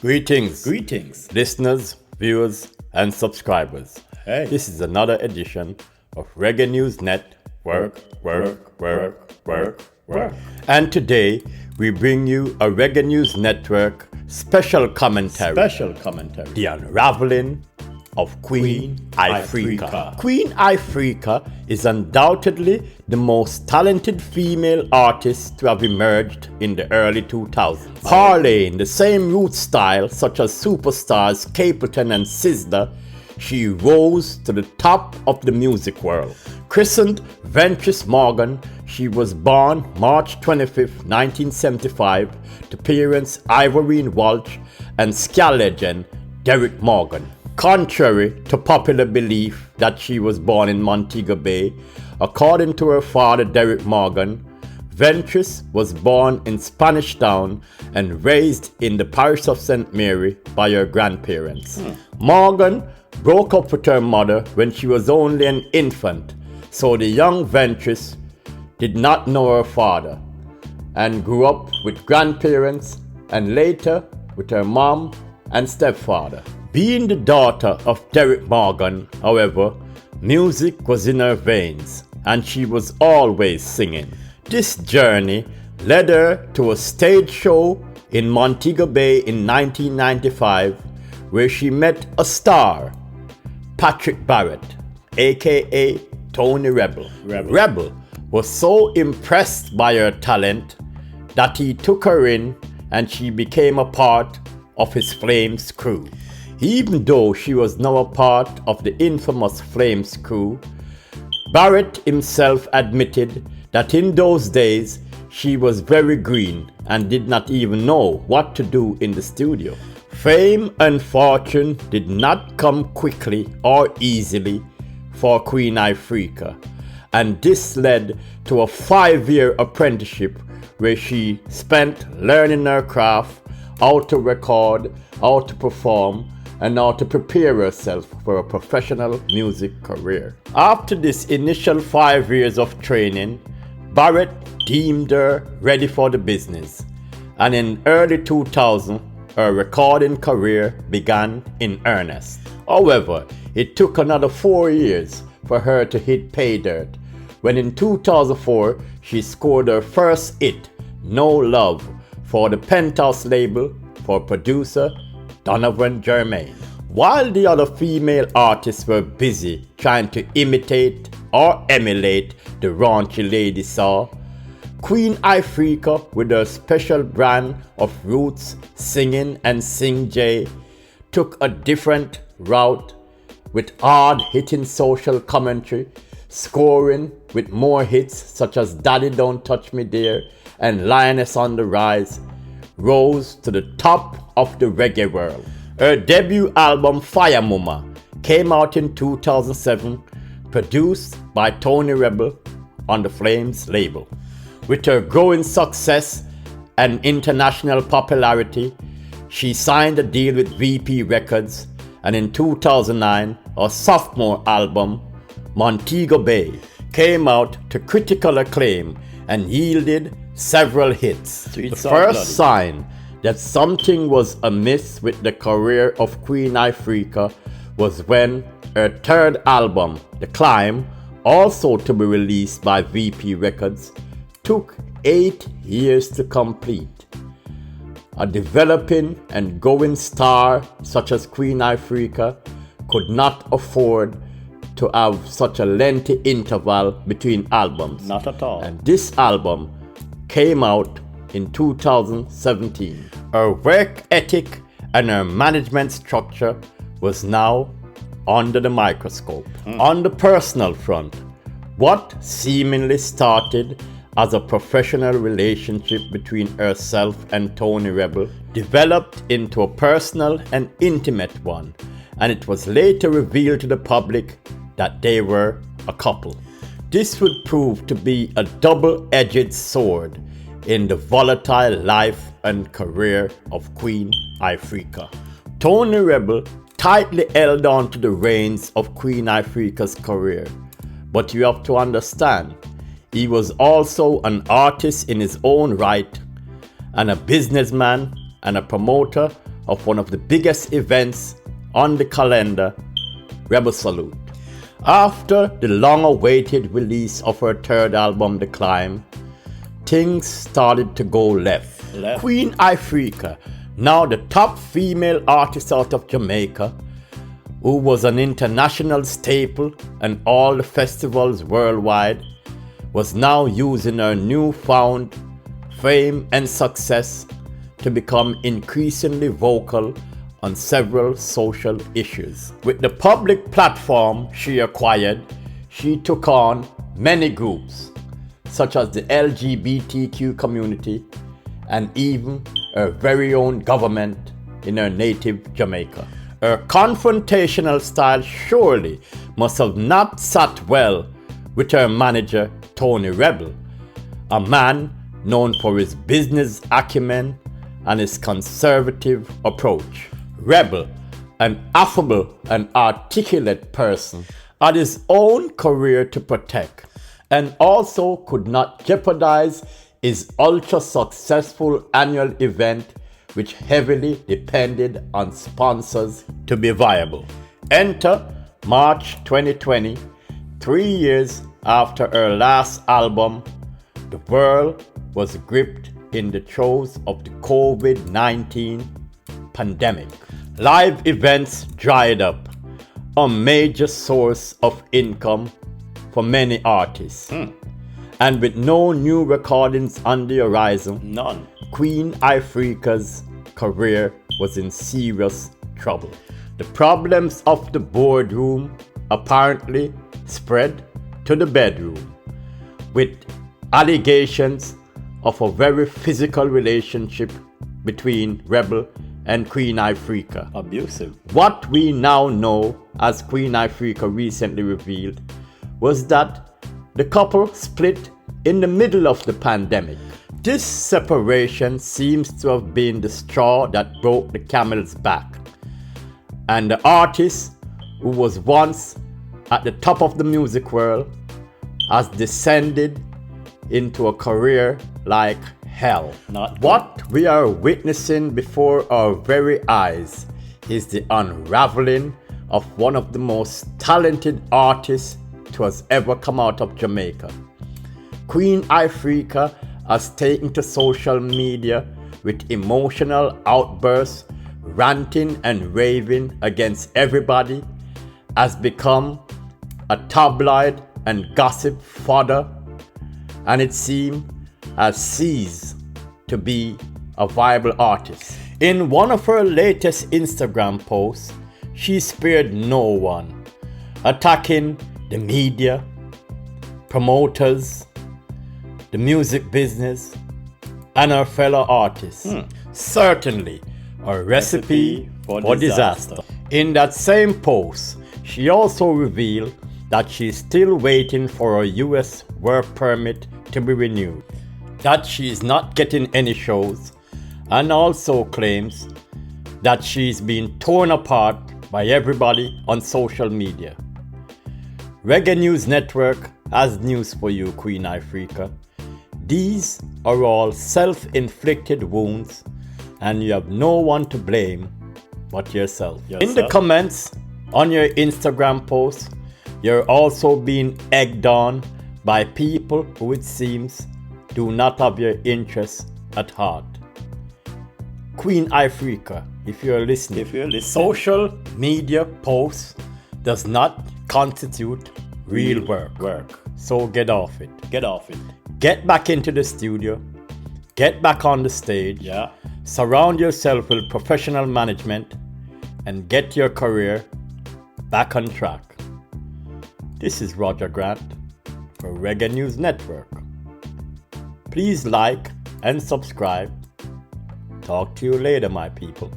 Greetings, listeners, viewers, and subscribers. Hey. This is another edition of Reggae News Network. And today we bring you a Reggae News Network special commentary. The Unraveling of Queen Ifrica. Queen Ifrica is undoubtedly the most talented female artist to have emerged in the early 2000s. Parlaying the same root style such as superstars Capleton and Sizzla, she rose to the top of the music world. Christened Ventress Morgan, she was born March 25, 1975 to parents Ivorine Walsh and ska legend Derrick Morgan. Contrary to popular belief that she was born in Montego Bay, according to her father Derrick Morgan, Ventress was born in Spanish Town and raised in the parish of St. Mary by her grandparents. Morgan broke up with her mother when she was only an infant, so the young Ventress did not know her father and grew up with grandparents and later with her mom and stepfather. Being the daughter of Derrick Morgan, however, music was in her veins and she was always singing. This journey led her to a stage show in Montego Bay in 1995 where she met a star, Patrick Barrett, aka Tony Rebel. Rebel was so impressed by her talent that he took her in and she became a part of his Flames crew. Even though she was now a part of the infamous Flames crew, Barrett himself admitted that in those days she was very green and did not even know what to do in the studio. Fame and fortune did not come quickly or easily for Queen Ifrica, and this led to a 5-year apprenticeship where she spent learning her craft, how to record, how to perform, and how to prepare herself for a professional music career. After this initial 5 years of training, Barrett deemed her ready for the business, and in early 2000, her recording career began in earnest. However, it took another 4 years for her to hit pay dirt, when in 2004 she scored her first hit, No Love, for the Penthouse label for producer Donovan Germain. While the other female artists were busy trying to imitate or emulate the raunchy Lady Saw, Queen Ifrica, with her special brand of roots singing and sing J, took a different route with hard-hitting social commentary, scoring with more hits such as Daddy Don't Touch Me Dear and Lioness on the Rise, rose to the top of the reggae world. Her debut album Fire Mama came out in 2007, produced by Tony Rebel on the Flames label. With her growing success and international popularity, she signed a deal with VP Records, and in 2009, her sophomore album, Montego Bay, came out to critical acclaim and yielded several hits. The first sign that something was amiss with the career of Queen Ifrica was when her third album, The Climb, also to be released by VP Records, took 8 years to complete. A developing and going star such as Queen Ifrica could not afford to have such a lengthy interval between albums. Not at all. And this album came out in 2017. Her work ethic and her management structure was now under the microscope. On the personal front, what seemingly started as a professional relationship between herself and Tony Rebel developed into a personal and intimate one, and it was later revealed to the public that they were a couple. This would prove to be a double-edged sword in the volatile life and career of Queen Ifrica. Tony Rebel tightly held on to the reins of Queen Ifrica's career, but you have to understand, he was also an artist in his own right and a businessman and a promoter of one of the biggest events on the calendar, Rebel Salute. After the long-awaited release of her third album, The Climb, things started to go left. Queen Ifrica, now the top female artist out of Jamaica, who was an international staple and all the festivals worldwide, was now using her newfound fame and success to become increasingly vocal on several social issues. With the public platform she acquired, she took on many groups, such as the LGBTQ community and even her very own government in her native Jamaica. Her confrontational style surely must have not sat well with her manager, Tony Rebel, a man known for his business acumen and his conservative approach. Rebel, an affable and articulate person, had his own career to protect and also could not jeopardize his ultra-successful annual event, which heavily depended on sponsors to be viable. Enter March 2020, 3 years after her last album. The world was gripped in the throes of the COVID-19 pandemic. Live events dried up, a major source of income for many artists. And with no new recordings on the horizon, none, Queen Ifrica's career was in serious trouble. The problems of the boardroom apparently spread to the bedroom, with allegations of a very physical relationship between Rebel and Queen Ifrica. Abusive. What we now know, as Queen Ifrica recently revealed, was that the couple split in the middle of the pandemic. This separation seems to have been the straw that broke the camel's back, and the artist, who was once at the top of the music world, has descended into a career like hell. What we are witnessing before our very eyes is the unraveling of one of the most talented artists to has ever come out of Jamaica. Queen Ifrica has taken to social media with emotional outbursts, ranting and raving against everybody, has become a tabloid and gossip fodder, and it seems has ceased to be a viable artist. In one of her latest Instagram posts, she spared no one, attacking the media, promoters, the music business, and her fellow artists. Certainly a recipe for disaster. In that same post, she also revealed that she's still waiting for her US work permit to be renewed, that she is not getting any shows, and also claims that she's been torn apart by everybody on social media. Reggae News Network has news for you, Queen Ifrica. These are all self-inflicted wounds, and you have no one to blame but yourself. In the comments on your Instagram post, you're also being egged on by people who, it seems, do not have your interests at heart. Queen Ifrica, if you're listening, social media posts does not constitute real work. So get off it. Get back into the studio. Get back on the stage. Surround yourself with professional management and get your career back on track. This is Roger Grant for Reggae News Network. Please like and subscribe. Talk to you later, my people.